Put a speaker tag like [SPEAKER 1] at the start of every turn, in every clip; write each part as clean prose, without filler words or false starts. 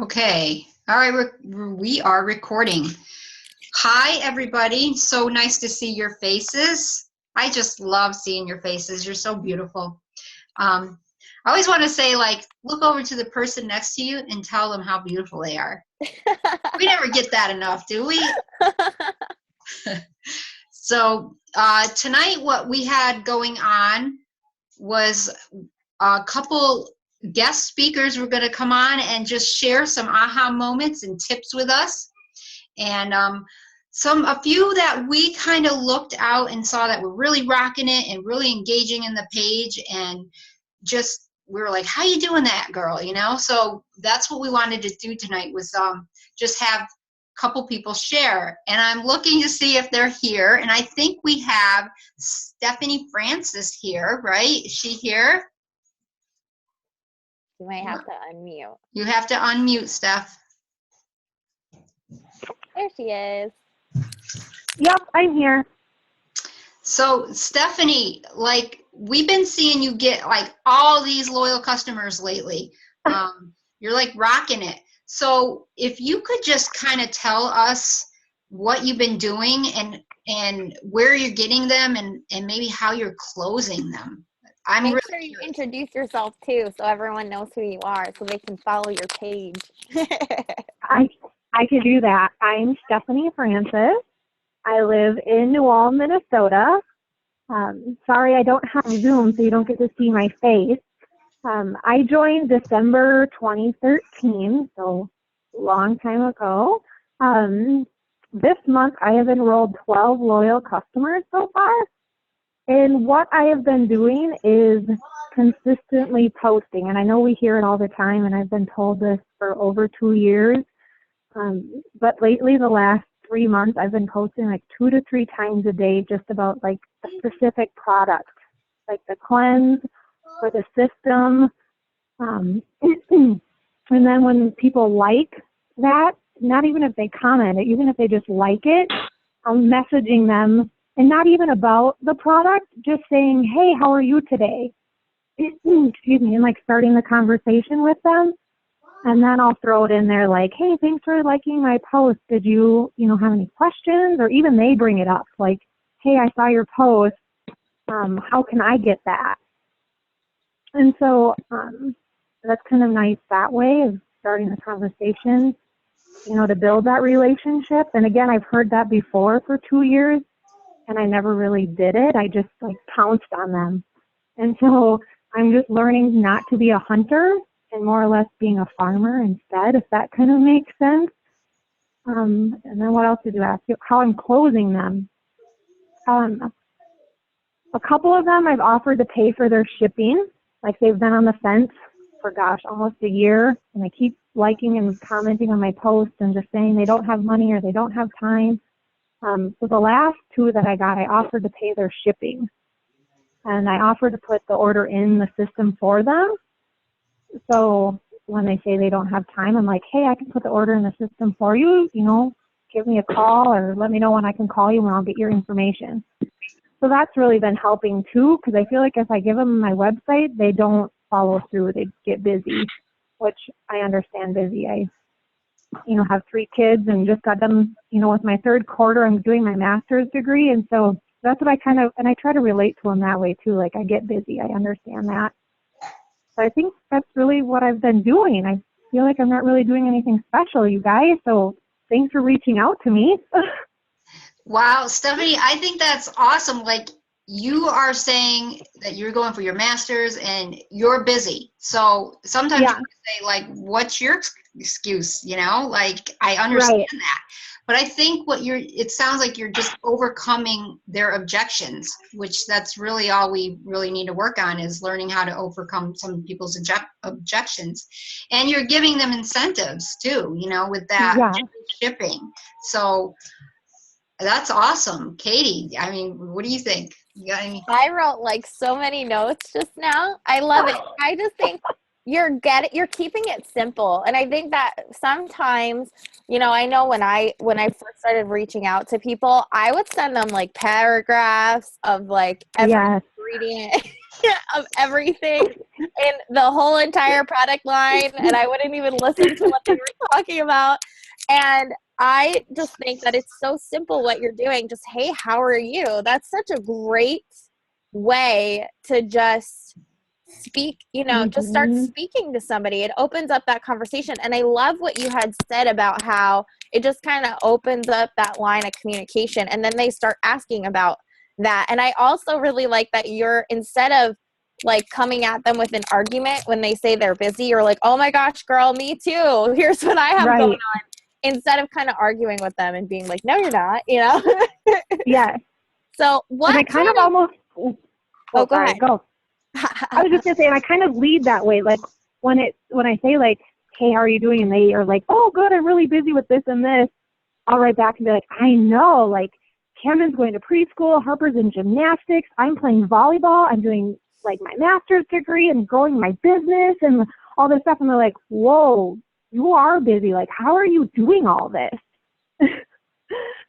[SPEAKER 1] Okay. All right. We are recording. Hi, everybody. So nice to see your faces. I just love seeing your faces. You're so beautiful. I always want to say, like, look over to the person next to you and tell them how beautiful they are. We never get that enough, do we? So tonight, what we had going on was a couple guest speakers were going to come on and just share some aha moments and tips with us. And a few that we kind of looked out and saw that were really rocking it and really engaging in the page, and just we were like, how you doing that, girl? So that's what we wanted to do tonight, was just have a couple people share. And I'm looking to see if they're here, and I think we have Stephanie Francis here, right? Is she here?
[SPEAKER 2] You might have to unmute.
[SPEAKER 1] You have to unmute, Steph.
[SPEAKER 2] There she is.
[SPEAKER 3] Yep, I'm here.
[SPEAKER 1] So Stephanie, like, we've been seeing you get like all these loyal customers lately. You're like rocking it. So if you could just kind of tell us what you've been doing and where you're getting them and maybe how you're closing them.
[SPEAKER 2] Make sure you introduce yourself too, so everyone knows who you are, so they can follow your page.
[SPEAKER 3] I could do that. I'm Stephanie Francis. I live in New Ulm, Minnesota. Sorry, I don't have Zoom, so you don't get to see my face. I joined December 2013, so a long time ago. This month, I have enrolled 12 loyal customers so far. And what I have been doing is consistently posting. And I know we hear it all the time, and I've been told this for over 2 years. But lately, the last 3 months, I've been posting like 2 to 3 times a day just about like a specific product, like the cleanse or the system. And then when people like that, not even if they comment, even if they just like it, I'm messaging them, and not even about the product, just saying, hey, how are you today? Excuse me, and like starting the conversation with them. And then I'll throw it in there like, hey, thanks for liking my post. Did you have any questions? Or even they bring it up like, hey, I saw your post. How can I get that? And so that's kind of nice that way of starting the conversation, to build that relationship. And again, I've heard that before for 2 years, and I never really did it. I just like pounced on them. And so I'm just learning not to be a hunter and more or less being a farmer instead, if that kind of makes sense. And then what else did you ask? How I'm closing them. A couple of them I've offered to pay for their shipping. Like they've been on the fence for, almost a year. And they keep liking and commenting on my posts and just saying they don't have money or they don't have time. So the last 2 that I got, I offered to pay their shipping. And I offered to put the order in the system for them. So when they say they don't have time, I'm like, hey, I can put the order in the system for you, give me a call or let me know when I can call you and I'll get your information. So that's really been helping too, because I feel like if I give them my website, they don't follow through. They get busy, which I understand busy. I, have 3 kids and just got done, with my 3rd quarter, I'm doing my master's degree. And so that's what and I try to relate to them that way too. Like I get busy. I understand that. So I think that's really what I've been doing. I feel like I'm not really doing anything special, you guys. So thanks for reaching out to me.
[SPEAKER 1] Wow, Stephanie, I think that's awesome. Like, you are saying that you're going for your master's and you're busy. So sometimes you can say, like, what's your excuse? Like, I understand that. But I think it sounds like you're just overcoming their objections, which that's really all we really need to work on, is learning how to overcome some people's objections. And you're giving them incentives too, with that shipping. So that's awesome. Katie, I mean, what do you think? You got any?
[SPEAKER 2] I wrote like so many notes just now. I love it. I just think you're keeping it simple. And I think that sometimes, I know when I first started reaching out to people, I would send them like paragraphs of like every reading it. of everything in the whole entire product line, and I wouldn't even listen to what they were talking about. And I just think that it's so simple what you're doing. Just, hey, how are you? That's such a great way to just speak, just start speaking to somebody. It opens up that conversation. And I love what you had said about how it just kind of opens up that line of communication, and then they start asking about that. And I also really like that you're, instead of like coming at them with an argument when they say they're busy, you're like, oh my gosh, girl, me too. Here's what I have
[SPEAKER 3] Right.
[SPEAKER 2] going on. Instead of kind of arguing with them and being like, no, you're not,
[SPEAKER 3] Yes.
[SPEAKER 2] So what?
[SPEAKER 3] And I kind of almost.
[SPEAKER 2] Go
[SPEAKER 3] sorry,
[SPEAKER 2] ahead.
[SPEAKER 3] Go. I was just gonna say, and I kind of lead that way. Like when I say like, "Hey, how are you doing?" and they are like, "Oh, good. I'm really busy with this and this." I'll write back and be like, "I know. Like, Camden's going to preschool. Harper's in gymnastics. I'm playing volleyball. I'm doing like my master's degree and growing my business and all this stuff." And they're like, "Whoa, you are busy. Like, how are you doing all this?"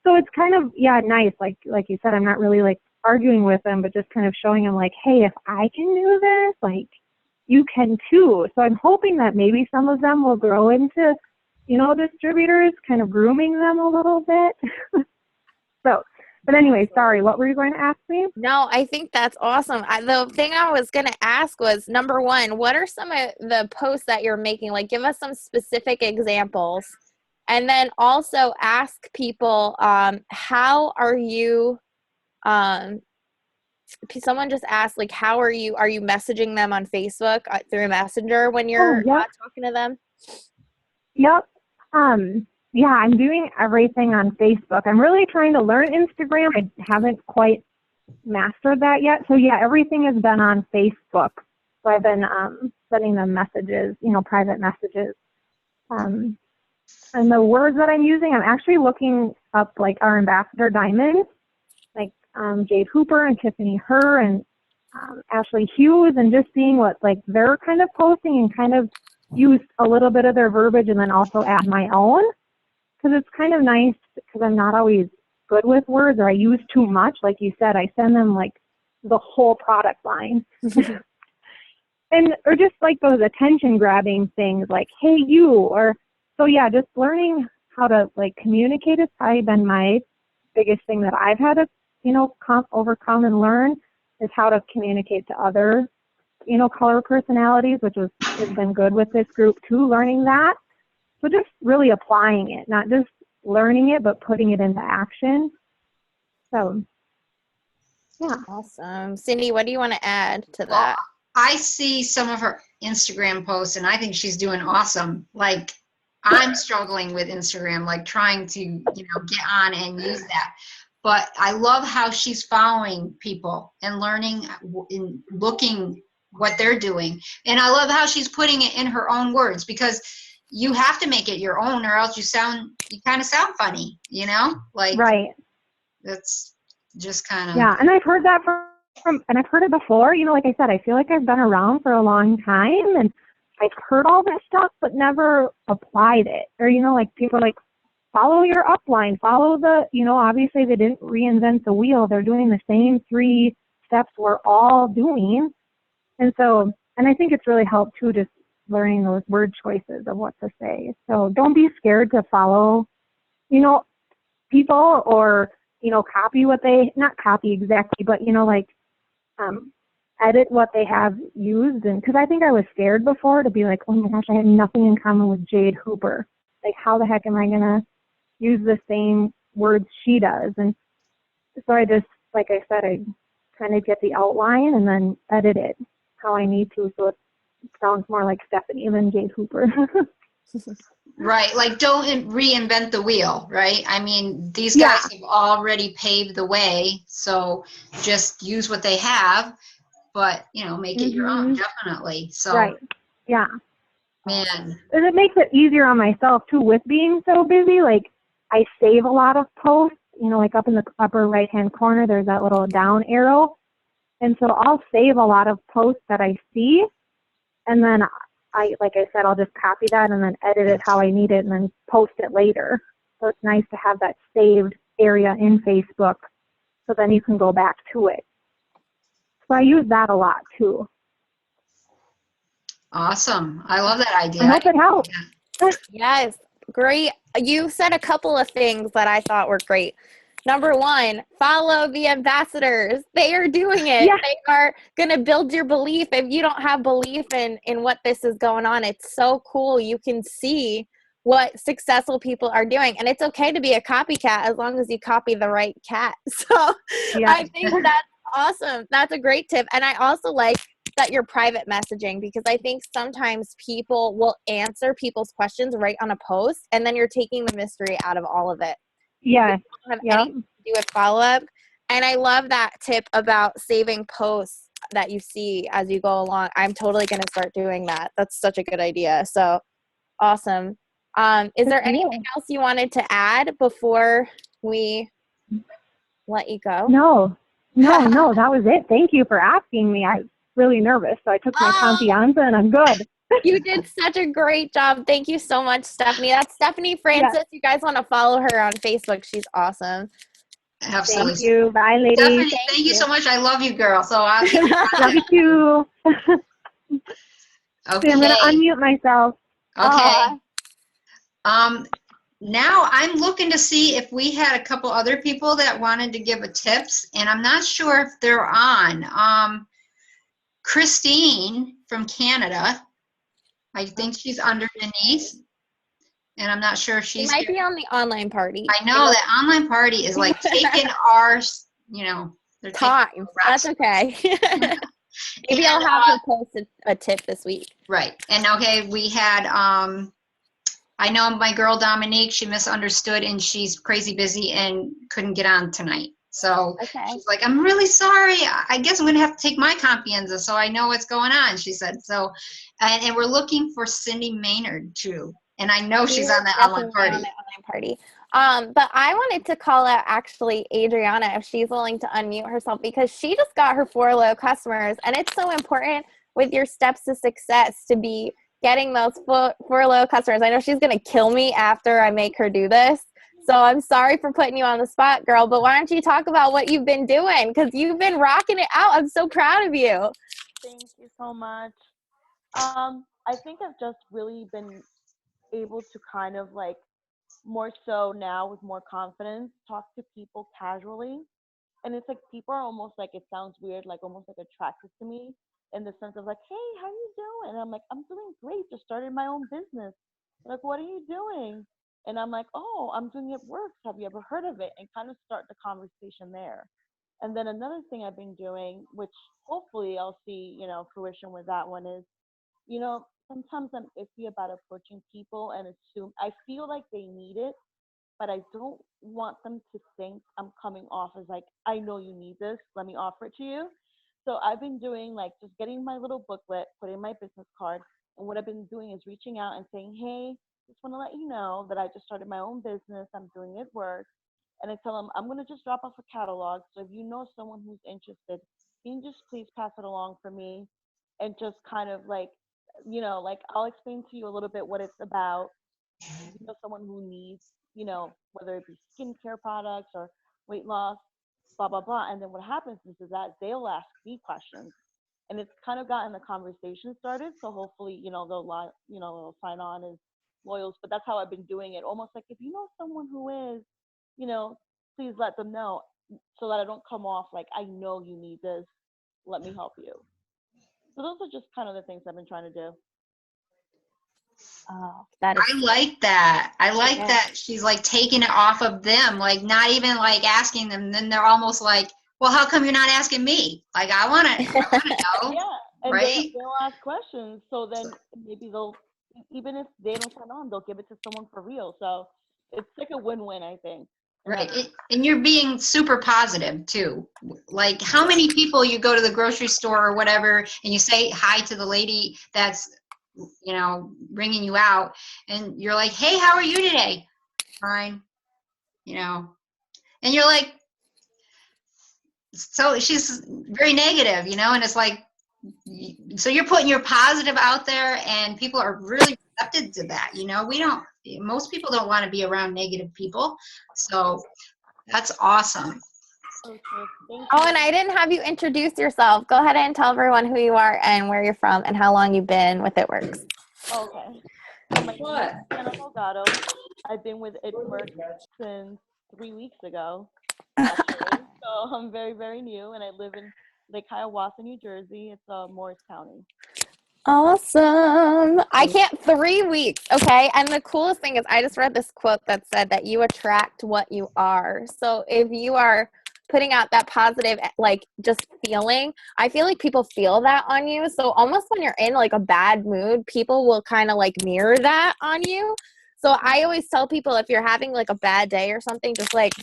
[SPEAKER 3] So it's kind of, nice. Like you said, I'm not really like arguing with them, but just kind of showing them like, hey, if I can do this, like you can too. So I'm hoping that maybe some of them will grow into, distributors, kind of grooming them a little bit. But anyway, sorry, what were you going to ask me?
[SPEAKER 2] No, I think that's awesome. The thing I was going to ask was, number one, what are some of the posts that you're making? Like, give us some specific examples. And then also ask people, how are you, someone just asked, like, how are you messaging them on Facebook through Messenger when you're talking to them?
[SPEAKER 3] Yep. I'm doing everything on Facebook. I'm really trying to learn Instagram. I haven't quite mastered that yet. So everything has been on Facebook. So I've been sending them messages, private messages. And the words that I'm using, I'm actually looking up like our ambassador diamonds, like Jade Hooper and Tiffany Herr and Ashley Hughes, and just seeing what like they're kind of posting and kind of use a little bit of their verbiage and then also add my own. Because it's kind of nice, because I'm not always good with words, or I use too much. Like you said, I send them like the whole product line. Or just like those attention grabbing things like, hey, you, or so just learning how to like communicate has probably been my biggest thing that I've had to, overcome and learn, is how to communicate to other, color personalities, which has been good with this group too, learning that. So just really applying it, not just learning it, but putting it into action. So,
[SPEAKER 2] Awesome. Cindy, what do you want to add to that?
[SPEAKER 1] I see some of her Instagram posts, and I think she's doing awesome. Like, I'm struggling with Instagram, like trying to, get on and use that. But I love how she's following people and learning and looking what they're doing. And I love how she's putting it in her own words, because you have to make it your own, or else you kind of sound funny, like,
[SPEAKER 3] right.
[SPEAKER 1] That's just kind of.
[SPEAKER 3] Yeah. And I've heard that and I've heard it before, like I said, I feel like I've been around for a long time and I've heard all this stuff, but never applied it. Or, like people are like, follow your upline, follow the, obviously they didn't reinvent the wheel. They're doing the same 3 steps we're all doing. And so, and I think it's really helped too, just learning those word choices of what to say. So don't be scared to follow, people, or, copy what not copy exactly, but, edit what they have used. And because I think I was scared before to be like, oh my gosh, I have nothing in common with Jade Hooper. Like, how the heck am I going to use the same words she does? And so I just, like I said, I kind of get the outline and then edit it how I need to, so it sounds more like Stephanie than Jade Hooper.
[SPEAKER 1] Right, like don't reinvent the wheel, right? I mean, these guys have already paved the way, so just use what they have, but, make it your own, definitely. So,
[SPEAKER 3] right, yeah.
[SPEAKER 1] Man.
[SPEAKER 3] And it makes it easier on myself, too, with being so busy. Like, I save a lot of posts, like up in the upper right-hand corner, there's that little down arrow. And so I'll save a lot of posts that I see, and then like I said, I'll just copy that and then edit it how I need it and then post it later. So it's nice to have that saved area in Facebook, so then you can go back to it. So I use that a lot too.
[SPEAKER 1] Awesome. I love that idea.
[SPEAKER 3] I hope it helps.
[SPEAKER 2] Yes, great. You said a couple of things that I thought were great. Number one, follow the ambassadors. They are doing it.
[SPEAKER 3] Yeah.
[SPEAKER 2] They are going to build your belief. If you don't have belief in what this is going on, it's so cool. You can see what successful people are doing. And it's okay to be a copycat as long as you copy the right cat. So
[SPEAKER 3] Yeah.
[SPEAKER 2] I think that's awesome. That's a great tip. And I also like that you're private messaging, because I think sometimes people will answer people's questions right on a post, and then you're taking the mystery out of all of it.
[SPEAKER 3] Yes.
[SPEAKER 2] Have
[SPEAKER 3] Yep.
[SPEAKER 2] anything to do with follow-up. And I love that tip about saving posts that you see as you go along. I'm totally going to start doing that. That's such a good idea. So awesome. Is there anything else you wanted to add before we let you go?
[SPEAKER 3] No, that was it. Thank you for asking me. I was really nervous, so I took my Confianza and I'm good.
[SPEAKER 2] You did such a great job. Thank you so much, Stephanie. That's Stephanie Francis.
[SPEAKER 3] Yes.
[SPEAKER 2] You guys want to follow her on Facebook. She's awesome.
[SPEAKER 1] Absolutely.
[SPEAKER 3] Thank you. Bye, ladies.
[SPEAKER 1] Stephanie, thank you so much. I love you, girl. So I'll
[SPEAKER 3] Love you too.
[SPEAKER 1] okay.
[SPEAKER 3] I'm going to unmute myself.
[SPEAKER 1] Okay. Now I'm looking to see if we had a couple other people that wanted to give a tips, and I'm not sure if they're on. Christine from Canada, I think she's under Denise, and I'm not sure if
[SPEAKER 2] She
[SPEAKER 1] she's
[SPEAKER 2] might
[SPEAKER 1] here.
[SPEAKER 2] be on the online party.
[SPEAKER 1] I know that online party is like taking our, they're taking
[SPEAKER 2] Time. That's okay. Maybe I'll have her post a tip this week.
[SPEAKER 1] Right. And okay, we had, I know my girl Dominique, she misunderstood and she's crazy busy and couldn't get on tonight. So
[SPEAKER 2] Okay.
[SPEAKER 1] she's like, I'm really sorry. I guess I'm going to have to take my Confianza so I know what's going on, she said. So, and we're looking for Cindy Maynard too. And I know she's on that online party.
[SPEAKER 2] But I wanted to call out actually Adriana, if she's willing to unmute herself, because she just got her 4 low customers, and it's so important with your steps to success to be getting those 4 low customers. I know she's going to kill me after I make her do this. So I'm sorry for putting you on the spot, girl, but why don't you talk about what you've been doing? Because you've been rocking it out. I'm so proud of you.
[SPEAKER 4] Thank you so much. I think I've just really been able to kind of like more so now with more confidence talk to people casually. And it's like people are almost like, it sounds weird, like almost like attracted to me in the sense of like, hey, how you doing? And I'm like, I'm doing great. Just started my own business. They're like, what are you doing? And I'm like, oh, I'm doing It Works. Have you ever heard of it? And kind of start the conversation there. And then another thing I've been doing, which hopefully I'll see, fruition with that one is, sometimes I'm iffy about approaching people and assume I feel like they need it, but I don't want them to think I'm coming off as like, I know you need this, let me offer it to you. So I've been doing like just getting my little booklet, putting my business card, and what I've been doing is reaching out and saying, hey, just want to let you know that I just started my own business. I'm doing It Works. And I tell them I'm going to just drop off a catalog. So if you know someone who's interested, can you just please pass it along for me? And just kind of like, like I'll explain to you a little bit what it's about. Someone who needs, whether it be skincare products or weight loss, blah, blah, blah. And then what happens is that they'll ask me questions. And it's kind of gotten the conversation started. So hopefully, they'll sign on as loyals. But that's how I've been doing it. Almost like if you know someone who is, please let them know so that I don't come off like, I know you need this. Let me help you. So those are just kind of the things I've been trying to do.
[SPEAKER 2] Oh, that is
[SPEAKER 1] I like that. I like that she's like taking it off of them, like not even like asking them. Then they're almost like, well, how come you're not asking me? Like, I want to know.
[SPEAKER 4] Yeah, and
[SPEAKER 1] right?
[SPEAKER 4] they'll ask questions. So then maybe they'll, even if they don't sign on, they'll give it to someone for real. So it's like a win-win, I think.
[SPEAKER 1] Right. And you're being super positive too. Like how many people you go to the grocery store or whatever and you say hi to the lady that's, ringing you out and you're like, hey, how are you today? Fine. And you're like, so she's very negative, and it's like, so you're putting your positive out there and people are really receptive to that. Most people don't want to be around negative people. So that's awesome.
[SPEAKER 4] Oh, sure. Thank
[SPEAKER 2] Oh,
[SPEAKER 4] you.
[SPEAKER 2] and I didn't have you introduce yourself. Go ahead and tell everyone who you are and where you're from and how long you've been with It Works.
[SPEAKER 4] Okay. So my name is Anna Delgado. I've been with It Works since 3 weeks ago, actually. So I'm very, very new, and I live in Lake Hiawatha, New Jersey. It's Morris County.
[SPEAKER 2] Awesome. I can't 3 weeks. Okay. And the coolest thing is I just read this quote that said that you attract what you are. So if you are putting out that positive, like just feeling, I feel like people feel that on you. So almost when you're in like a bad mood, people will kind of like mirror that on you. So I always tell people if you're having like a bad day or something, just like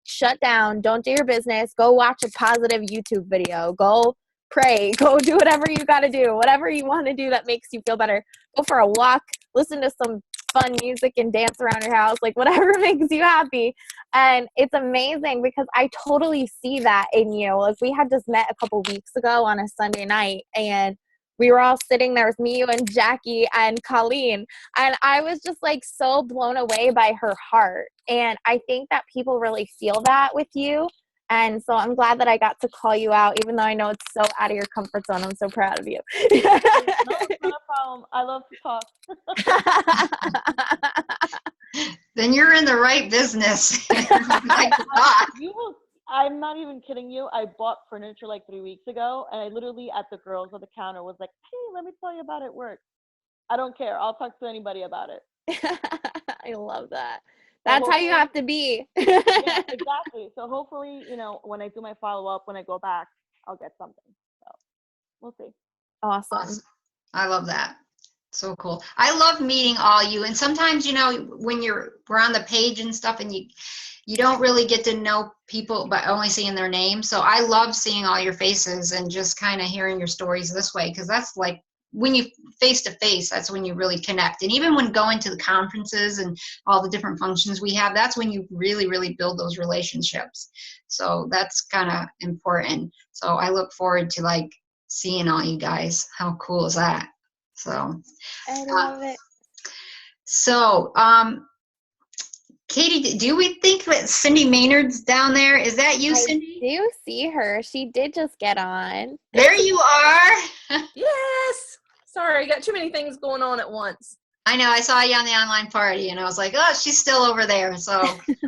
[SPEAKER 2] shut down, don't do your business, go watch a positive YouTube video, go pray, go do whatever you got to do, whatever you want to do that makes you feel better. Go for a walk, listen to some fun music and dance around your house, like whatever makes you happy. And it's amazing because I totally see that in you. Like we had just met a couple weeks ago on a Sunday night, and we were all sitting there with me, you, and Jackie and Colleen. And I was just like so blown away by her heart. And I think that people really feel that with you. And so I'm glad that I got to call you out, even though I know it's so out of your comfort zone. I'm so proud of you.
[SPEAKER 4] No, it's not a problem. I love to talk.
[SPEAKER 1] Then you're in the right business. Like to talk.
[SPEAKER 4] I'm not even kidding you. I bought furniture like 3 weeks ago, and I literally at the girls at the counter was like, "Hey, let me tell you about It Works." I don't care. I'll talk to anybody about it.
[SPEAKER 2] I love that. That's how you have to be.
[SPEAKER 4] Yeah, exactly. So hopefully, when I do my follow-up, when I go back, I'll get something. So we'll see.
[SPEAKER 2] Awesome.
[SPEAKER 1] I love that. So cool. I love meeting all you. And sometimes, when we're on the page and stuff, and you don't really get to know people by only seeing their names. So I love seeing all your faces and just kind of hearing your stories this way, because that's like when you face to face, that's when you really connect. And even when going to the conferences and all the different functions we have, that's when you really, really build those relationships. So that's kind of important. So I look forward to like seeing all you guys. How cool is that? So
[SPEAKER 2] I love it.
[SPEAKER 1] So, Katie, do we think that Cindy Maynard's down there? Is that you, Cindy?
[SPEAKER 2] I do see her. She did just get on.
[SPEAKER 1] There you are.
[SPEAKER 5] Yes. Sorry, I got too many things going on at once.
[SPEAKER 1] I know. I saw you on the online party, and I was like, oh, she's still over there. So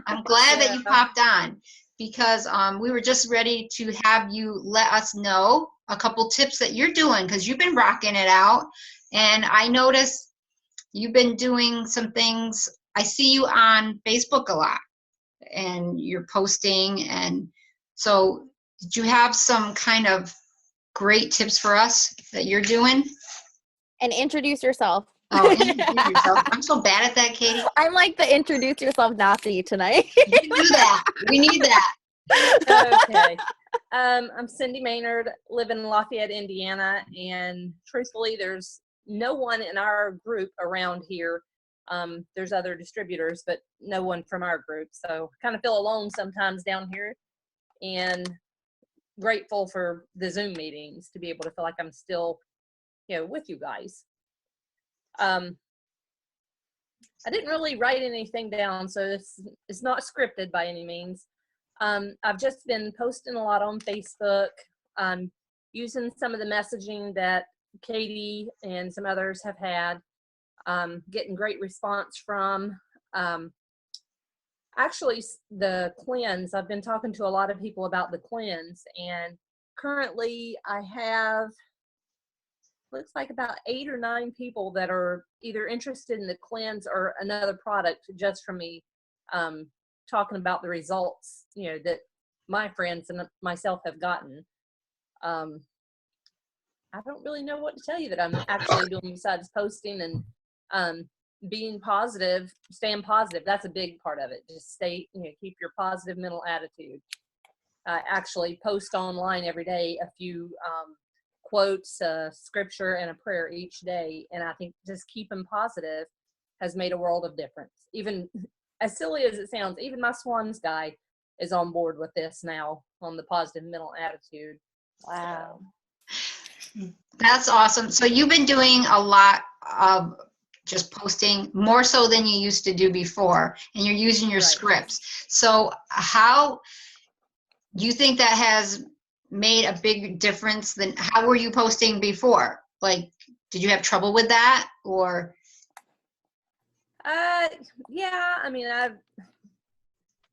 [SPEAKER 1] I'm glad that you popped on, because we were just ready to have you let us know a couple tips that you're doing, because you've been rocking it out. And I noticed you've been doing some things. I see you on Facebook a lot, and you're posting. And so did you have some kind of great tips for us that you're doing?
[SPEAKER 2] And introduce yourself.
[SPEAKER 1] Oh, introduce yourself. I'm so bad at that, Katie.
[SPEAKER 2] I'm like the introduce yourself Nazi tonight.
[SPEAKER 1] You can do that. We need that.
[SPEAKER 5] Okay. I'm Cindy Maynard, live in Lafayette, Indiana, and truthfully, there's no one in our group around here. There's other distributors, but no one from our group. So I kind of feel alone sometimes down here, and grateful for the Zoom meetings to be able to feel like I'm still, with you guys. I didn't really write anything down, so it's not scripted by any means. I've just been posting a lot on Facebook, using some of the messaging that Katie and some others have had, getting great response from. Actually, the cleanse, I've been talking to a lot of people about the cleanse, and currently I have, looks like about 8 or 9 people that are either interested in the cleanse or another product just from me talking about the results, that my friends and myself have gotten. I don't really know what to tell you that I'm actually doing besides posting and being positive, staying positive. That's a big part of it. Just stay, keep your positive mental attitude. I actually post online every day a few quotes, scripture, and a prayer each day. And I think just keeping positive has made a world of difference. Even as silly as it sounds, even my Swans guy is on board with this now on the positive mental attitude.
[SPEAKER 2] Wow.
[SPEAKER 1] That's awesome. So you've been doing a lot of just posting, more so than you used to do before, and you're using your
[SPEAKER 5] Right.
[SPEAKER 1] scripts. So how you think that has made a big difference than how were you posting before? Like, did you have trouble with that or?
[SPEAKER 5] Yeah, I mean, I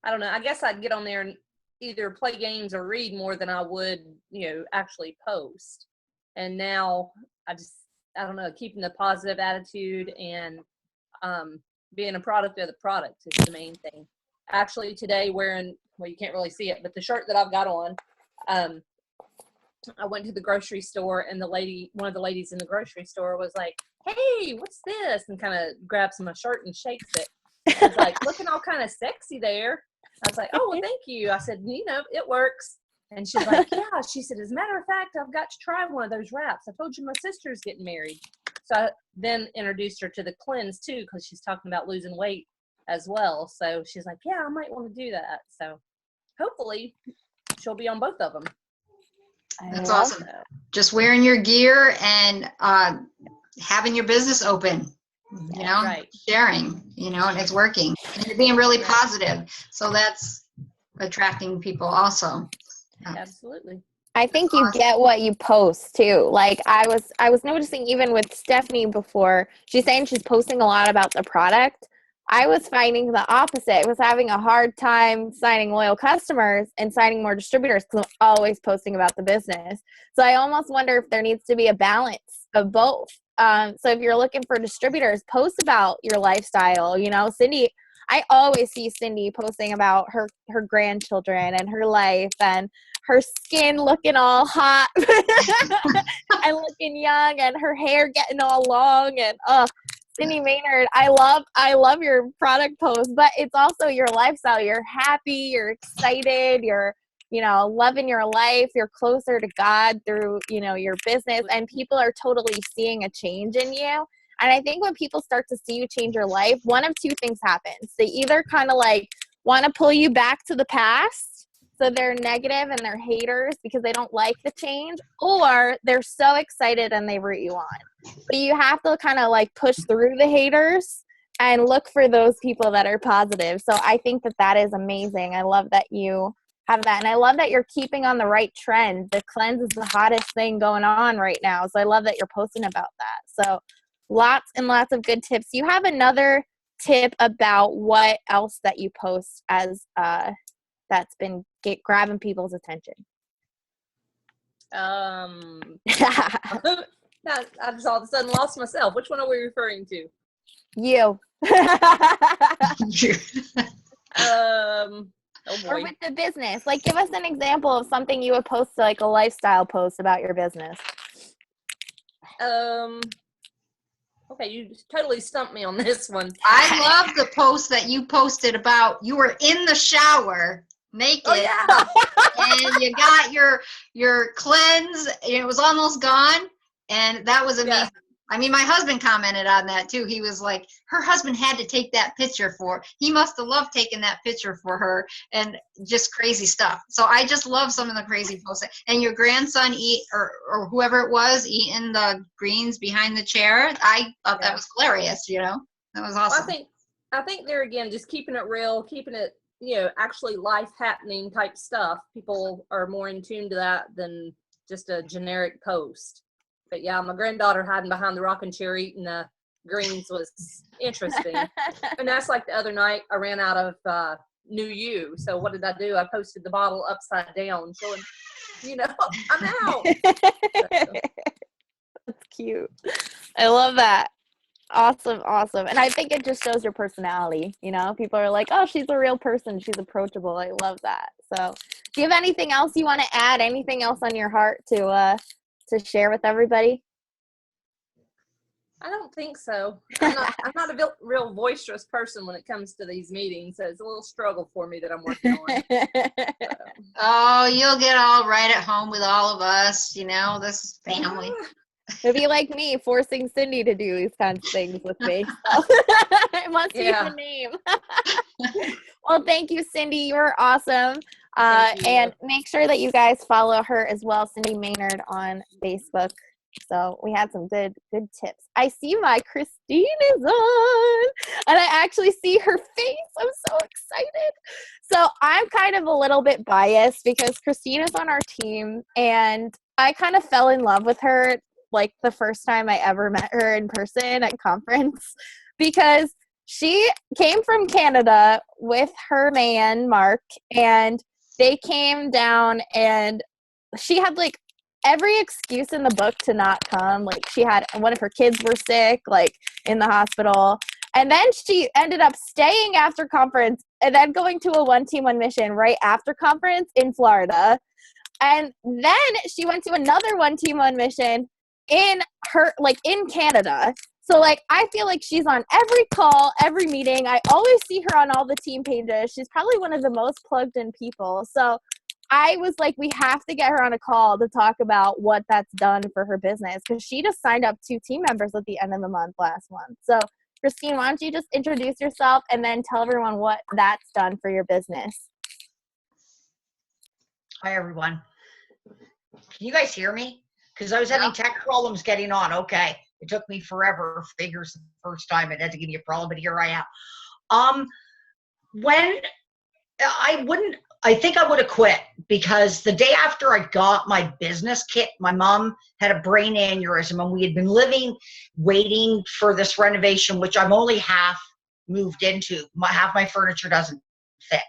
[SPEAKER 5] don't know. I guess I'd get on there and either play games or read more than I would, actually post. And now I don't know, keeping the positive attitude and being a product of the product is the main thing. Actually, today wearing, well, you can't really see it, but the shirt that I've got on, I went to the grocery store and one of the ladies in the grocery store was like, "Hey, what's this?" and kind of grabs my shirt and shakes it. She's like, "Looking all kind of sexy there." I was like, "Oh, well, thank you." I said, "It works." And she's like, "Yeah." She said, "As a matter of fact, I've got to try one of those wraps. I told you my sister's getting married." So I then introduced her to the cleanse too, because she's talking about losing weight as well. So she's like, "Yeah, I might want to do that." So hopefully she'll be on both of them.
[SPEAKER 1] That's awesome. Just wearing your gear and having your business open,
[SPEAKER 5] Right.
[SPEAKER 1] sharing, and it's working. And you're being really positive. So that's attracting people also.
[SPEAKER 5] Absolutely.
[SPEAKER 2] I think you get what you post too. Like I was noticing even with Stephanie before, she's saying she's posting a lot about the product. I was finding the opposite. I was having a hard time signing loyal customers and signing more distributors because I'm always posting about the business. So I almost wonder if there needs to be a balance of both. So if you're looking for distributors, post about your lifestyle. Cindy, I always see Cindy posting about her grandchildren and her life and her skin looking all hot and looking young and her hair getting all long and Cindy Maynard, I love your product posts, but it's also your lifestyle. You're happy, you're excited, you're loving your life, you're closer to God through, your business, and people are totally seeing a change in you. And I think when people start to see you change your life, one of two things happens. They either kind of like want to pull you back to the past, so they're negative and they're haters because they don't like the change, or they're so excited and they root you on. But you have to kind of like push through the haters and look for those people that are positive. So I think that is amazing. I love that you have that. And I love that you're keeping on the right trend. The cleanse is the hottest thing going on right now. So I love that you're posting about that. So lots and lots of good tips. You have another tip about what else that you post as that's been grabbing people's attention?
[SPEAKER 5] I just all of a sudden lost myself. Which one are we referring to?
[SPEAKER 2] You.
[SPEAKER 5] Oh boy.
[SPEAKER 2] Or with the business. Like, give us an example of something you would post, like a lifestyle post about your business.
[SPEAKER 5] Okay, you totally stumped me on this one.
[SPEAKER 1] I love the post that you posted about you were in the shower naked.
[SPEAKER 5] Oh, yeah.
[SPEAKER 1] And you got your cleanse, and it was almost gone, and that was amazing.
[SPEAKER 5] Yeah.
[SPEAKER 1] I mean, my husband commented on that too. He was like, her husband had to take that picture he must have loved taking that picture for her, and just crazy stuff. So I just love some of the crazy posts. And your grandson or whoever it was eating the greens behind the chair. I thought that was hilarious. That was awesome.
[SPEAKER 5] Well, I think there again, just keeping it real, keeping it, actually life happening type stuff. People are more in tune to that than just a generic post. But yeah, my granddaughter hiding behind the rocking chair eating the greens was interesting. And that's like the other night I ran out of New You. So what did I do? I posted the bottle upside down showing, I'm out.
[SPEAKER 2] That's cute. I love that. Awesome. And I think it just shows your personality. People are like, oh, she's a real person. She's approachable. I love that. So do you have anything else you want to add? Anything else on your heart to share with everybody?
[SPEAKER 5] I don't think so. I'm not a real boisterous person when it comes to these meetings. So it's a little struggle for me that I'm working on.
[SPEAKER 1] Oh, you'll get all right at home with all of us. This is family.
[SPEAKER 2] It'd be like me forcing Cindy to do these kinds of things with me. So it must be the name. Well, thank you, Cindy. You're awesome. And make sure that you guys follow her as well, Cindy Maynard, on Facebook. So we had some good tips. I see my Christine is on. and I actually see her face. I'm so excited. So I'm kind of a little bit biased because Christina's on our team, and I kind of fell in love with her like the first time I ever met her in person at conference, because she came from Canada with her man, Mark, and they came down, and she had like every excuse in the book to not come. Like, she had one of her kids were sick, like in the hospital. And then she ended up staying after conference and then going to a One Team One Mission right after conference in Florida. And then she went to another One Team One Mission in Canada. So like, I feel like she's on every call, every meeting. I always see her on all the team pages. She's probably one of the most plugged in people. So I was like, we have to get her on a call to talk about what that's done for her business, because she just signed up 2 team members at the end of the month last month. So Christine, why don't you just introduce yourself and then tell everyone what that's done for your business?
[SPEAKER 6] Hi, everyone. Can you guys hear me? Because I was having tech problems getting on. Okay. It took me forever. Figures the first time it had to give me a problem, but here I am. When I think I would have quit, because the day after I got my business kit, my mom had a brain aneurysm, and we had been waiting for this renovation, which I'm only half moved into. Half my furniture doesn't fit.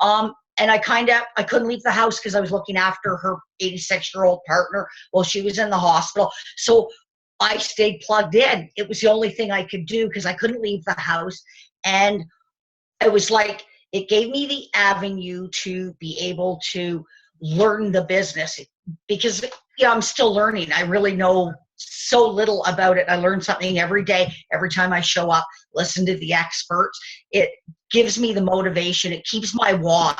[SPEAKER 6] And I couldn't leave the house because I was looking after her 86-year-old partner while she was in the hospital. So I stayed plugged in. It was the only thing I could do because I couldn't leave the house. And it was like, it gave me the avenue to be able to learn the business, because I'm still learning. I really know so little about it. I learn something every day, every time I show up, listen to the experts. It gives me the motivation. It keeps my why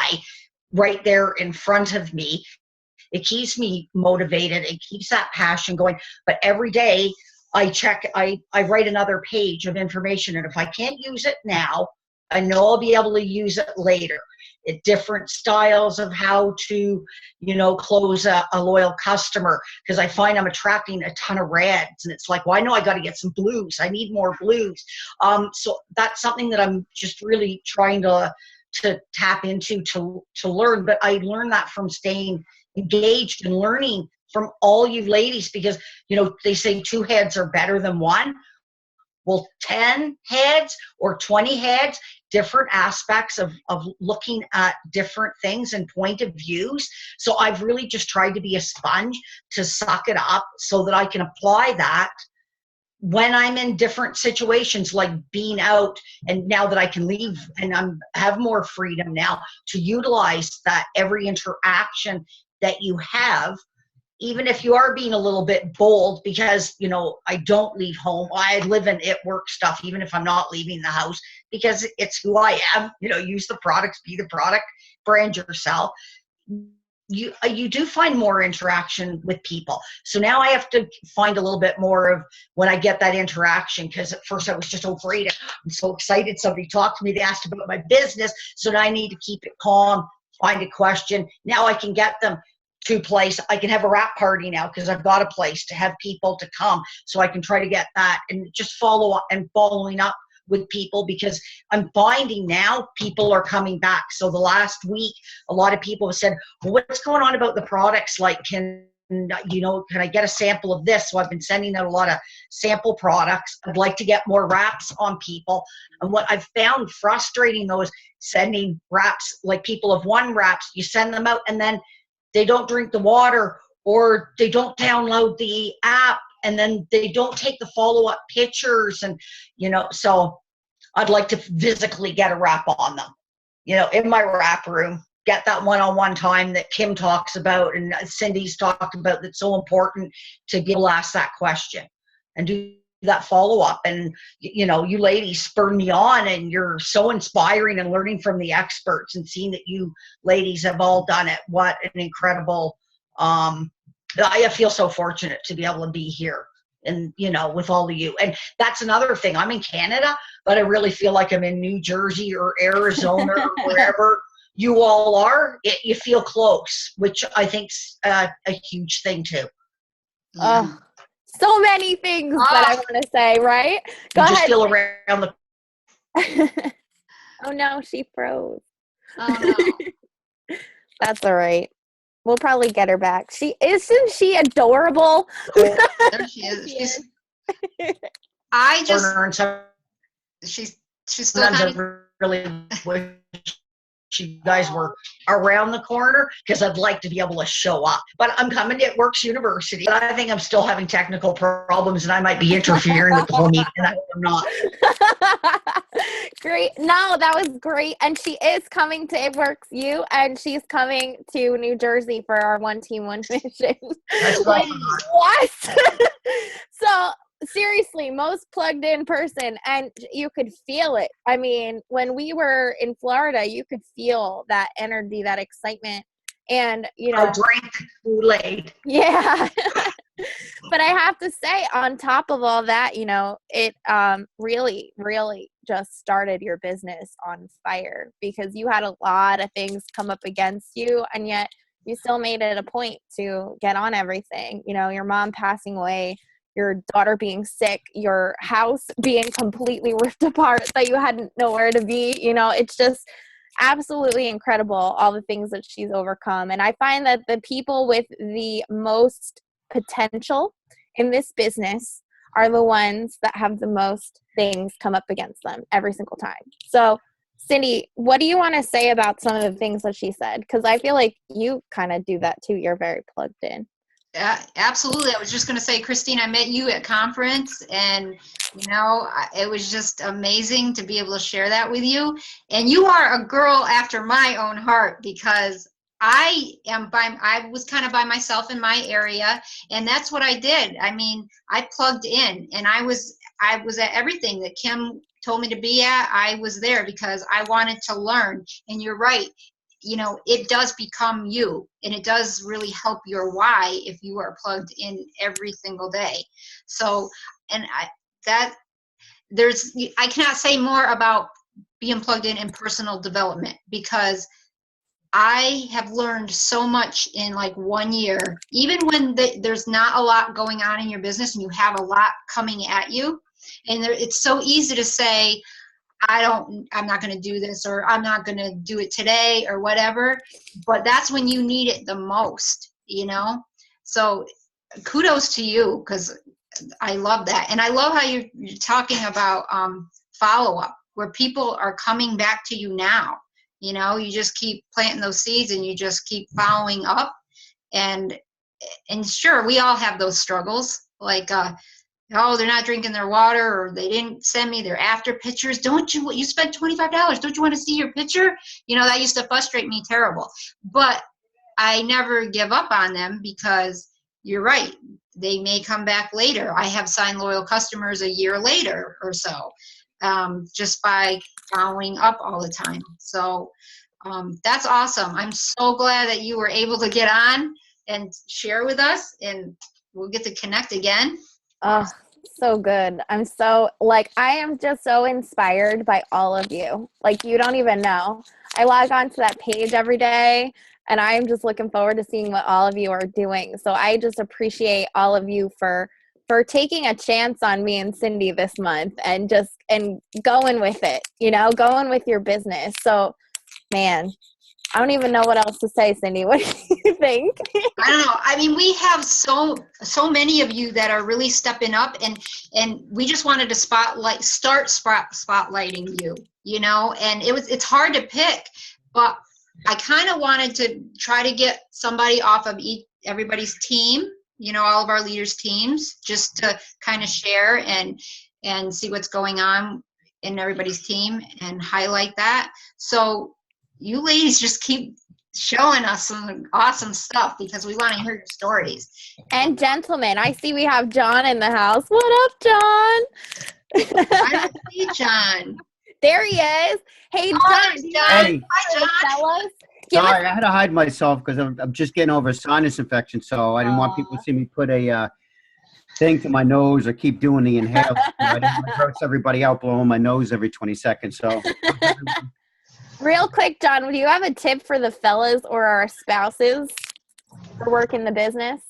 [SPEAKER 6] right there in front of me. It keeps me motivated. It keeps that passion going. But every day I write another page of information. And if I can't use it now, I know I'll be able to use it later. Different styles of how to, close a loyal customer, because I find I'm attracting a ton of reds, and it's like, well, I know I got to get some blues. I need more blues. So that's something that I'm just really trying to tap into to learn. But I learned that from staying engaged and learning from all you ladies, because they say 2 heads are better than 1. Well, 10 heads or 20 heads, different aspects of looking at different things and point of views. So I've really just tried to be a sponge to suck it up so that I can apply that when I'm in different situations, like being out, and now that I can leave and have more freedom now to utilize that every interaction that you have, even if you are being a little bit bold, because, I don't leave home. I live in it work stuff, even if I'm not leaving the house, because it's who I am. Use the products, be the product, brand yourself. You do find more interaction with people. So now I have to find a little bit more of when I get that interaction, because at first I was just afraid. I'm so excited. Somebody talked to me. They asked about my business. So now I need to keep it calm, find a question. Now I can get them to place. I can have a wrap party now because I've got a place to have people to come, so I can try to get that and just following up with people, because I'm finding now people are coming back. So the last week, a lot of people have said, well, what's going on about the products? Like, can I get a sample of this? So I've been sending out a lot of sample products. I'd like to get more wraps on people. And what I've found frustrating, though, is sending wraps, like people have 1 wraps, you send them out and then they don't drink the water, or they don't download the app, and then they don't take the follow-up pictures. And, so I'd like to physically get a wrap on them, in my wrap room, get that one-on-one time that Kim talks about and Cindy's talked about, that's so important to be able to ask that question and do that follow-up. And you ladies spur me on, and you're so inspiring, and learning from the experts and seeing that you ladies have all done it. What an incredible I feel so fortunate to be able to be here and with all of you. And that's another thing, I'm in Canada, but I really feel like I'm in New Jersey or Arizona or wherever you all are. You feel close, which I think's a huge thing too.
[SPEAKER 2] So many things that I want to say, right? Go
[SPEAKER 6] you just
[SPEAKER 2] ahead.
[SPEAKER 6] feel around the
[SPEAKER 2] Oh no, she froze.
[SPEAKER 1] Oh no.
[SPEAKER 2] That's all right. We'll probably get her back. Isn't she adorable?
[SPEAKER 1] There she is.
[SPEAKER 2] She
[SPEAKER 1] I just,
[SPEAKER 6] Corner, and
[SPEAKER 1] she's still
[SPEAKER 6] sometimes
[SPEAKER 1] kind
[SPEAKER 6] I
[SPEAKER 1] of,
[SPEAKER 6] really wish you guys were around the corner because I'd like to be able to show up. But I'm coming to Works University. But I think I'm still having technical problems and I might be interfering with the whole meeting. And I hope I'm not.
[SPEAKER 2] Great. No, that was great. And she is coming to It Works U, and she's coming to New Jersey for our One Team, One Mission.
[SPEAKER 6] That's
[SPEAKER 2] Like,
[SPEAKER 6] right.
[SPEAKER 2] what? So seriously, most plugged in person, and you could feel it. I mean, when we were in Florida, you could feel that energy, that excitement. And, you know,
[SPEAKER 6] I drank the Kool-Aid.
[SPEAKER 2] yeah. But I have to say, on top of all that, you know, it really, really just started your business on fire because you had a lot of things come up against you, and yet you still made it a point to get on everything. You know, your mom passing away, your daughter being sick, your house being completely ripped apart that you had nowhere to be. You know, it's just absolutely incredible, all the things that she's overcome. And I find that the people with the most potential in this business are the ones that have the most things come up against them every single time. So, Cindy, what do you want to say about some of the things that she said? Because I feel like you kind of do that too. You're very plugged in.
[SPEAKER 1] absolutely. I was just going to say, Christine, I met you at conference, and it was just amazing to be able to share that with you. And you are a girl after my own heart because I was kind of by myself in my area, and that's what I did. I mean, I plugged in, and I was at everything that Kim told me to be at. I was there because I wanted to learn. And you're right. It does become you, and it does really help your why if you are plugged in every single day. So, and I cannot say more about being plugged in personal development because I have learned so much in like 1 year, even when there's not a lot going on in your business and you have a lot coming at you. And it's so easy to say, I'm not going to do this, or I'm not going to do it today, or whatever. But that's when you need it the most, So kudos to you, because I love that. And I love how you're talking about follow-up, where people are coming back to you now. You just keep planting those seeds and you just keep following up. And sure, we all have those struggles, like, oh, they're not drinking their water, or they didn't send me their after pictures. You spent $25. Don't you want to see your picture? That used to frustrate me terrible. But I never give up on them because you're right. They may come back later. I have signed loyal customers a year later or so, just by following up all the time. So that's awesome. I'm so glad that you were able to get on and share with us, and we'll get to connect again.
[SPEAKER 2] Oh, so good. I am just so inspired by all of you. Like, you don't even know. I log on to that page every day, and I'm just looking forward to seeing what all of you are doing. So I just appreciate all of you for taking a chance on me and Cindy this month and going with it, going with your business. So, man, I don't even know what else to say, Cindy. What do you think?
[SPEAKER 1] I don't know. I mean, we have so many of you that are really stepping up, and we just wanted to start spotlighting you, and it's hard to pick, but I kind of wanted to try to get somebody off of everybody's team, all of our leaders' teams, just to kind of share and see what's going on in everybody's team and highlight that. So you ladies just keep showing us some awesome stuff because we want to hear your stories.
[SPEAKER 2] And gentlemen, I see we have John in the house. What up, John?
[SPEAKER 1] I don't see John.
[SPEAKER 2] There he is. Hey, John.
[SPEAKER 1] John.
[SPEAKER 7] Hey.
[SPEAKER 1] Hi, John.
[SPEAKER 2] Fellas?
[SPEAKER 7] Sorry, I had to hide myself because I'm just getting over a sinus infection, so I didn't want people to see me put a thing to my nose or keep doing the inhale. I didn't want to gross everybody out blowing my nose every 20 seconds. So,
[SPEAKER 2] real quick, John, do you have a tip for the fellas or our spouses for working the business?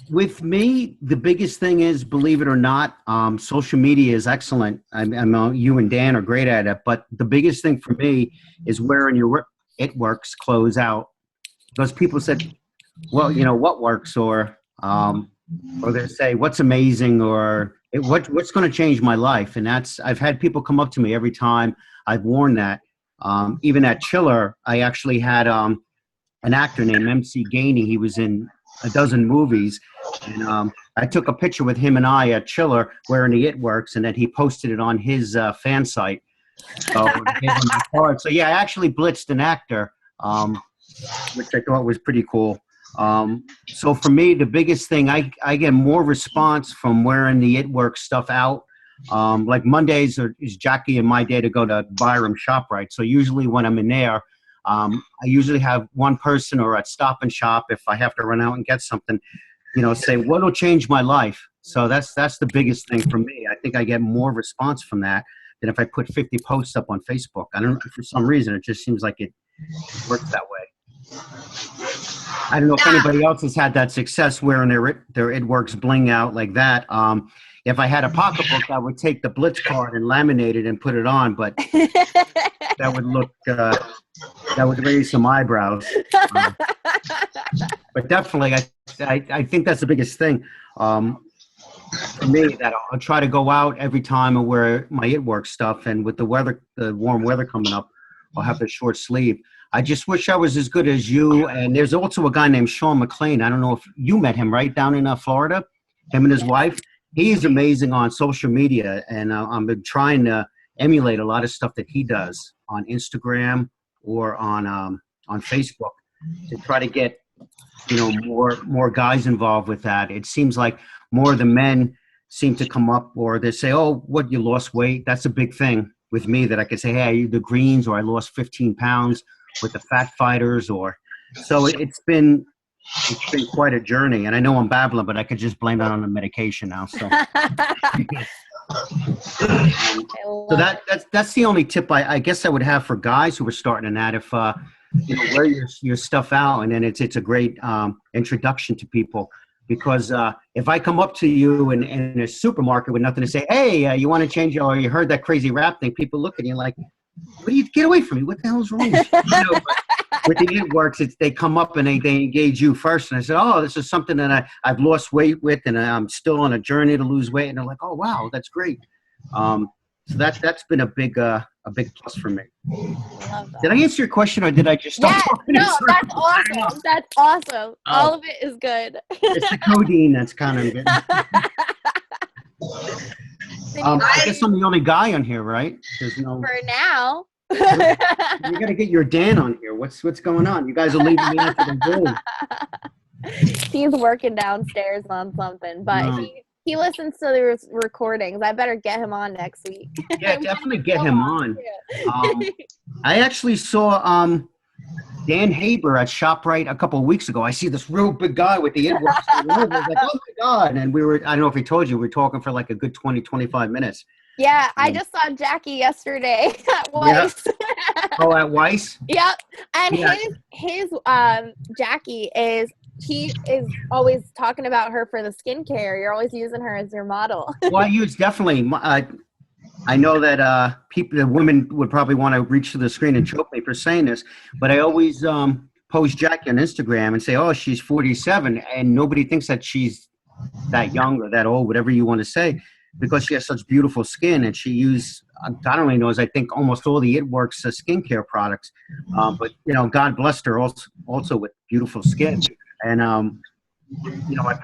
[SPEAKER 7] With me, the biggest thing is, believe it or not, social media is excellent. I know you and Dan are great at it, but the biggest thing for me is wearing your It Works clothes out. Because people said, well, what works, or they say, what's amazing, or what's going to change my life? And I've had people come up to me every time I've worn that. Even at Chiller, I actually had an actor named MC Gainey. He was in a dozen movies. And I took a picture with him and I at Chiller wearing the It Works, and then he posted it on his fan site. So, I gave him my card. So yeah, I actually blitzed an actor, which I thought was pretty cool. So for me, the biggest thing, I get more response from wearing the It Works stuff out. Like Mondays is Jackie and my day to go to Byram ShopRite. So usually when I'm in there, I usually have one person, or at Stop and Shop, if I have to run out and get something, say, what'll change my life? So that's the biggest thing for me. I think I get more response from that than if I put 50 posts up on Facebook. I don't know, for some reason, it just seems like it works that way. I don't know if anybody else has had that success wearing their It Works bling out like that. If I had a pocketbook, I would take the Blitz card and laminate it and put it on, but that would look, that would raise some eyebrows. But definitely, I think that's the biggest thing for me, that I'll try to go out every time and wear my It Works stuff. And with the warm weather coming up, I'll have the short sleeve. I just wish I was as good as you. And there's also a guy named Sean McLean. I don't know if you met him, right, down in Florida, him and his wife. He's amazing on social media, and I've been trying to emulate a lot of stuff that he does on Instagram or on Facebook to try to get more guys involved with that. It seems like more of the men seem to come up, or they say, "Oh, what, you lost weight?" That's a big thing with me, that I could say, "Hey, I eat the greens," or "I lost 15 pounds with the Fat Fighters," or so. It's been quite a journey, and I know I'm babbling, but I could just blame it on the medication now. So, so that's the only tip I guess I would have for guys who are starting in that. If wear your stuff out, and then it's a great introduction to people. Because if I come up to you in a supermarket with nothing to say, "Hey, you want to change," or "You heard that crazy rap thing," people look at you like, "What do you, get away from me? What the hell's wrong with you?" With the It Works, they come up and they engage you first. And I said, "Oh, this is something that I've lost weight with, and I'm still on a journey to lose weight." And they're like, "Oh, wow, that's great." So that's been a big plus for me. Did I answer your question, or did I just start talking?
[SPEAKER 2] No, that's awesome. That's awesome. All of it is good.
[SPEAKER 7] It's the codeine that's kind of getting. I guess I'm the only guy on here, right? There's no.
[SPEAKER 2] For now.
[SPEAKER 7] You got to get your Dan on here. What's going on? You guys are leaving me out to the goal.
[SPEAKER 2] He's working downstairs on something, but
[SPEAKER 7] No.
[SPEAKER 2] he listens to the recordings. I better get him on next week.
[SPEAKER 7] Yeah, definitely get him on. I actually saw Dan Haber at ShopRite a couple of weeks ago. I see this real big guy with the It Works. I was like, "Oh my God." And I don't know if he told you, we were talking for like a good 20, 25 minutes.
[SPEAKER 2] Yeah, I just saw Jackie yesterday at Weiss.
[SPEAKER 7] Oh, at Weiss?
[SPEAKER 2] Yep. And
[SPEAKER 7] Yeah.
[SPEAKER 2] his Jackie he is always talking about her for the skincare. You're always using her as your model.
[SPEAKER 7] Well, I use definitely. I know that the women would probably want to reach to the screen and choke me for saying this, but I always post Jackie on Instagram and say, "Oh, she's 47," and nobody thinks that she's that young or that old, whatever you want to say, because she has such beautiful skin, and she used, God only knows, I think almost all the It Works skincare products. But God blessed her also with beautiful skin. And I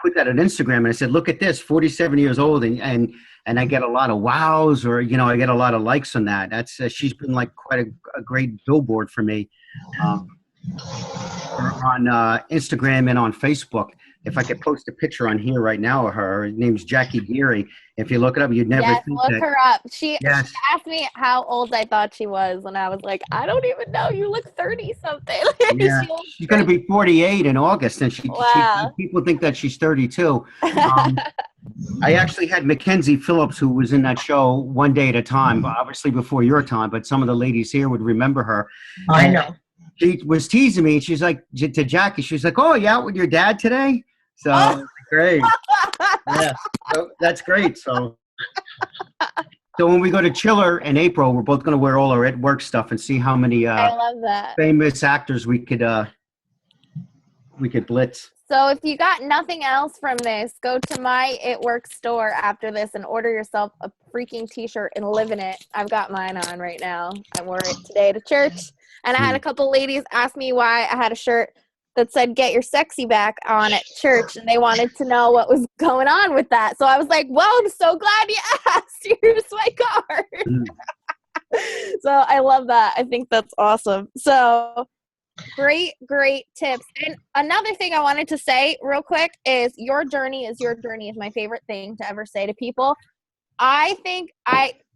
[SPEAKER 7] put that on Instagram and I said, "Look at this, 47 years old," and I get a lot of wows, or I get a lot of likes on that. That's she's been like quite a great billboard for me on Instagram and on Facebook. If I could post a picture on here right now of her name's Jackie Geary. If you look it up, you'd never think
[SPEAKER 2] look
[SPEAKER 7] that.
[SPEAKER 2] her up. She
[SPEAKER 7] Yes.
[SPEAKER 2] asked me how old I thought she was, and I was like, "I don't even know. You look 30-something."
[SPEAKER 7] Yeah, she's going to be 48 in August, and
[SPEAKER 2] Wow.
[SPEAKER 7] people think that she's 32. I actually had Mackenzie Phillips, who was in that show One Day at a Time, obviously before your time, but some of the ladies here would remember her.
[SPEAKER 6] I know.
[SPEAKER 7] She was teasing me. She's like, to Jackie, she's like, "Oh, you out with your dad today?" So, Great. Yeah. So that's great. So when we go to Chiller in April, we're both going to wear all our Ed Work stuff and see how many
[SPEAKER 2] I love that.
[SPEAKER 7] famous actors we could blitz.
[SPEAKER 2] So if you got nothing else from this, go to my It Works store after this and order yourself a freaking t-shirt and live in it. I've got mine on right now. I wore it today to church. And I had a couple ladies ask me why I had a shirt that said "Get Your Sexy Back" on at church, and they wanted to know what was going on with that. So I was like, well, I'm so glad you asked. Here's my card. So I love that. I think that's awesome. So great tips. And another thing I wanted to say real quick is your journey is your journey is my favorite thing to ever say to people. I think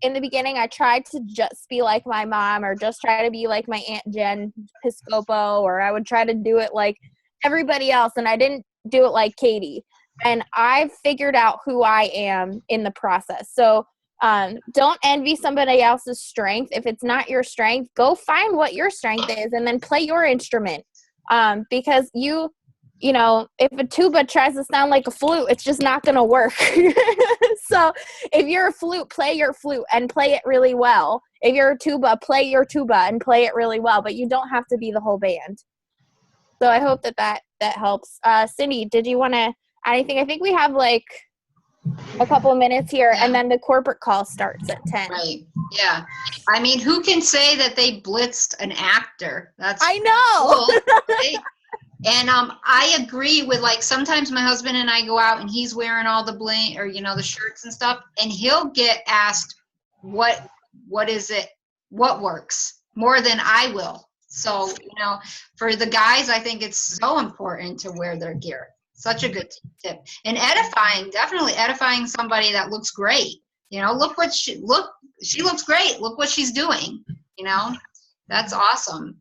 [SPEAKER 2] in the beginning, I tried to just be like my mom or just try to be like my Aunt Jen Piscopo, or I would try to do it like everybody else. And I didn't do it like Katie. And I've figured out who I am in the process. So don't envy somebody else's strength. If it's not your strength, go find what your strength is and then play your instrument. Because you know, if a tuba tries to sound like a flute, it's just not going to work. So if you're a flute, play your flute and play it really well. If you're a tuba, play your tuba and play it really well, but you don't have to be the whole band. So I hope that helps. Cindy, did you want to add anything? I think we have like a couple of minutes here, and then the corporate call starts at 10.
[SPEAKER 1] Right. Yeah. I mean, who can say that they blitzed an actor? That's
[SPEAKER 2] I know.
[SPEAKER 1] cool, right? And I agree with, like, sometimes my husband and I go out and he's wearing all the bling or, you know, the shirts and stuff, and he'll get asked what is it, what works more than I will. So, you know, for the guys, I think it's so important to wear their gear. Such a good tip. And edifying, definitely edifying somebody that looks great. You know, she looks great. Look what she's doing. You know, that's awesome.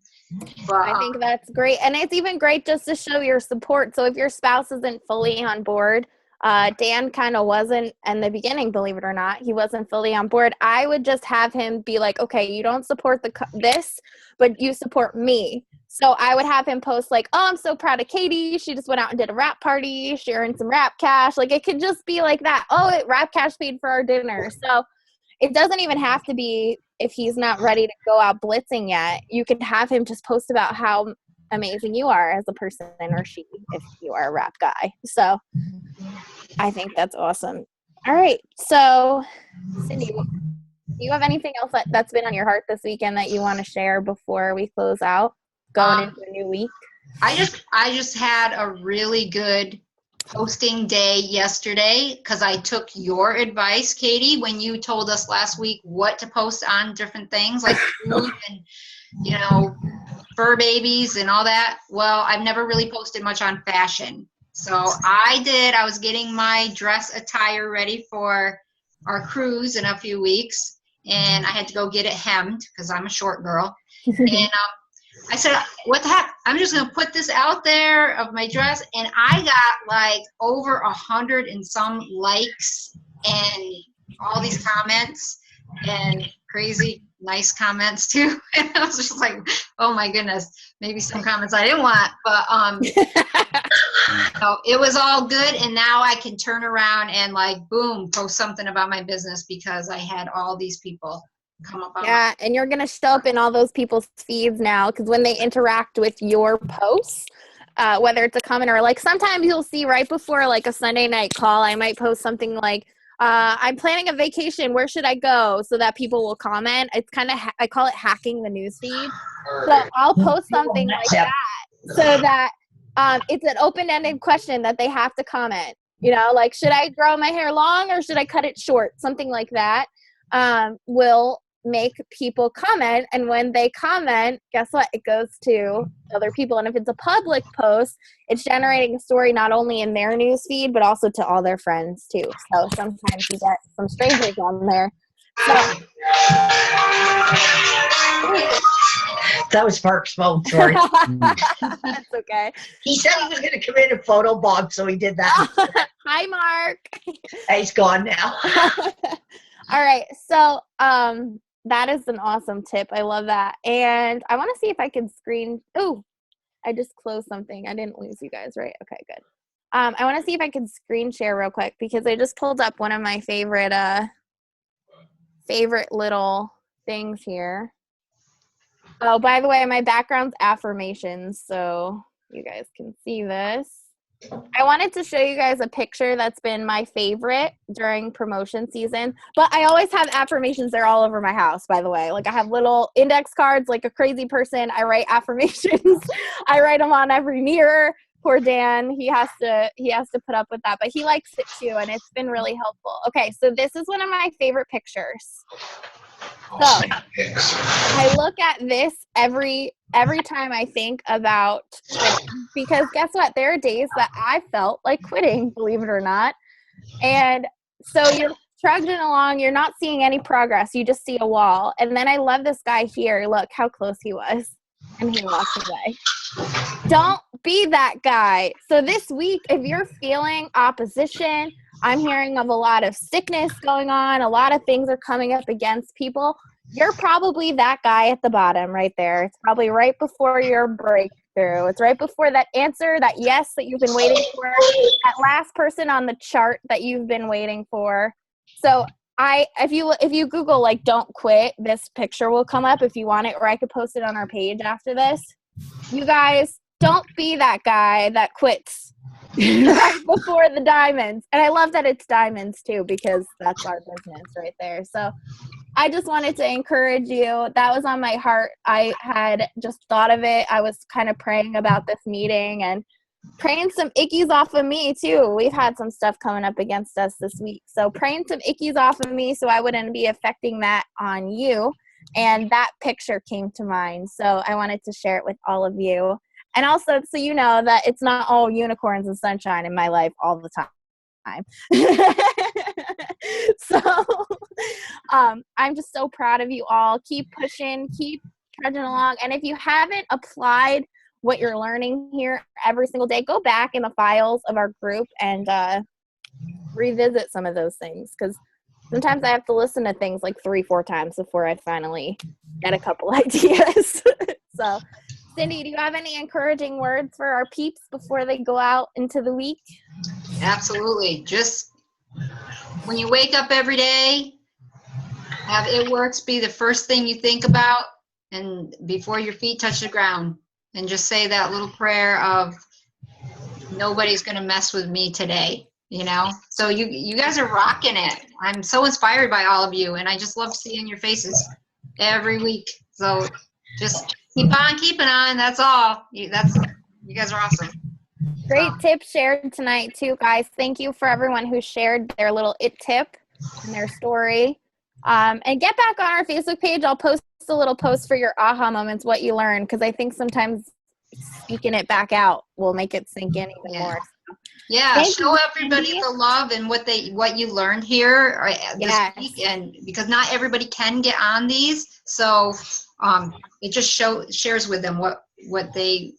[SPEAKER 1] But,
[SPEAKER 2] I think that's great. And it's even great just to show your support. So if your spouse isn't fully on board, Dan kind of wasn't in the beginning, believe it or not. He wasn't fully on board. I would just have him be like, okay, you don't support this, but you support me. So I would have him post like, oh, I'm so proud of Katie. She just went out and did a rap party, sharing some rap cash. Like, it could just be like that. Oh, rap cash paid for our dinner. So it doesn't even have to be, if he's not ready to go out blitzing yet, you could have him just post about how amazing you are as a person, or she, if you are a rap guy. So I think that's awesome. All right. So Cindy, do you have anything else that's been on your heart this weekend that you want to share before we close out going into a new week?
[SPEAKER 1] I just had a really good posting day yesterday because I took your advice, Katie, when you told us last week what to post on different things like food and, you know, fur babies and all that. Well, I've never really posted much on fashion. So I was getting my dress attire ready for our cruise in a few weeks, and I had to go get it hemmed because I'm a short girl. And I said, what the heck? I'm just going to put this out there of my dress. And I got like over 100 and some likes and all these comments and crazy nice comments too. And I was just like, oh my goodness, maybe some comments I didn't want, but so it was all good. And now I can turn around and like, boom, post something about my business because I had all these people come up on
[SPEAKER 2] and you're gonna show up in all those people's feeds now, because when they interact with your posts, whether it's a comment or like sometimes you'll see right before like a Sunday night call, I might post something like I'm planning a vacation, where should I go, so that people will comment. It's kind of I call it hacking the news feed. So I'll post something like that so that it's an open-ended question that they have to comment, you know, like, should I grow my hair long or should I cut it short? Something like that will make people comment, and when they comment, guess what, it goes to other people. And if it's a public post, it's generating a story not only in their news feed but also to all their friends too. So sometimes you get some strangers on there. So
[SPEAKER 6] That was Mark's phone, sorry.
[SPEAKER 2] that's okay.
[SPEAKER 6] He said he was going to come in and photobomb, so he did that.
[SPEAKER 2] Hi, Mark.
[SPEAKER 6] He's gone now.
[SPEAKER 2] All right, so that is an awesome tip. I love that. And I want to see if I can screen. Oh, I just closed something. I didn't lose you guys, right? Okay, good. I want to see if I can screen share real quick because I just pulled up one of my favorite little things here. Oh, by the way, my background's affirmations, so you guys can see this. I wanted to show you guys a picture that's been my favorite during promotion season, but I always have affirmations. They're all over my house, by the way. Like I have little index cards like a crazy person. I write affirmations. I write them on every mirror. Poor Dan, he has to put up with that, but he likes it too, and it's been really helpful. Okay, so this is one of my favorite pictures. So I look at this every time I think about quitting, because guess what? There are days that I felt like quitting, believe it or not. And so you're trudging along, you're not seeing any progress, you just see a wall. And then I love this guy here. Look how close he was. And he walked away. Don't be that guy. So this week, if you're feeling opposition, I'm hearing of a lot of sickness going on, a lot of things are coming up against people, you're probably that guy at the bottom right there. It's probably right before your breakthrough. It's right before that answer, that yes that you've been waiting for, that last person on the chart that you've been waiting for. So if you Google like don't quit, this picture will come up if you want it, or I could post it on our page after this. You guys, don't be that guy that quits right before the diamonds. And I love that it's diamonds too, because that's our business right there. So I just wanted to encourage you. That was on my heart. I had just thought of it. I was kind of praying about this meeting and praying some ickies off of me too. We've had some stuff coming up against us this week. So praying some ickies off of me so I wouldn't be affecting that on you. And that picture came to mind. So I wanted to share it with all of you. And also so you know that it's not all unicorns and sunshine in my life all the time. So I'm just so proud of you all. Keep pushing, keep trudging along. And if you haven't applied what you're learning here every single day, go back in the files of our group and revisit some of those things, because sometimes I have to listen to things like 3-4 times before I finally get a couple ideas. So Cindy, do you have any encouraging words for our peeps before they go out into the week?
[SPEAKER 1] Absolutely. Just when you wake up every day, have It Works be the first thing you think about, and before your feet touch the ground, and just say that little prayer of nobody's going to mess with me today, you know? So you guys are rocking it. I'm so inspired by all of you, and I just love seeing your faces every week. So just keep on keeping on. That's all. You guys are awesome.
[SPEAKER 2] Great tips shared tonight too, guys. Thank you for everyone who shared their little it tip and their story. And get back on our Facebook page. I'll post a little post for your aha moments, what you learned, because I think sometimes speaking it back out will make it sink in even more.
[SPEAKER 1] Yeah,
[SPEAKER 2] Thank
[SPEAKER 1] show
[SPEAKER 2] you,
[SPEAKER 1] everybody
[SPEAKER 2] Cindy.
[SPEAKER 1] the love and what you learned here this
[SPEAKER 2] Yes.
[SPEAKER 1] week, and because not everybody can get on these, so it just shares with them what they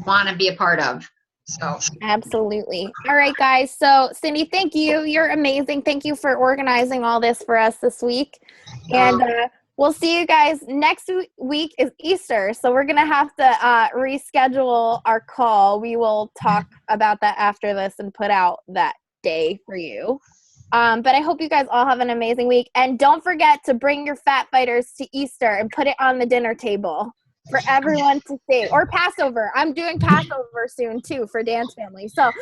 [SPEAKER 1] want to be a part of. So
[SPEAKER 2] Absolutely. All right, guys. So Cindy, thank you. You're amazing. Thank you for organizing all this for us this week. And we'll see you guys next week is Easter. So we're going to have to reschedule our call. We will talk about that after this and put out that day for you. But I hope you guys all have an amazing week. And don't forget to bring your Fat Fighters to Easter and put it on the dinner table for everyone to see. Or Passover. I'm doing Passover soon too for Dan's family. So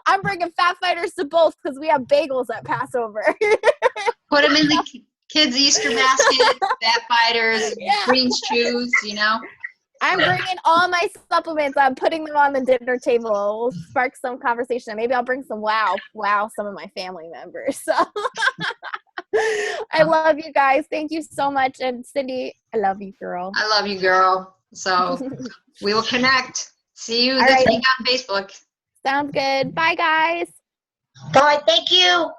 [SPEAKER 2] I'm bringing Fat Fighters to both because we have bagels at Passover.
[SPEAKER 1] put them in the kids' Easter basket, Fat Fighters, greens chews, you know.
[SPEAKER 2] I'm bringing all my supplements. I'm putting them on the dinner table. We'll spark some conversation. Maybe I'll bring some wow some of my family members. So I love you guys. Thank you so much. And Cindy, I love you, girl.
[SPEAKER 1] I love you, girl. So we will connect. See you
[SPEAKER 2] All
[SPEAKER 1] this
[SPEAKER 2] right.
[SPEAKER 1] week on Facebook.
[SPEAKER 2] Sounds good. Bye, guys.
[SPEAKER 6] Bye. Thank you.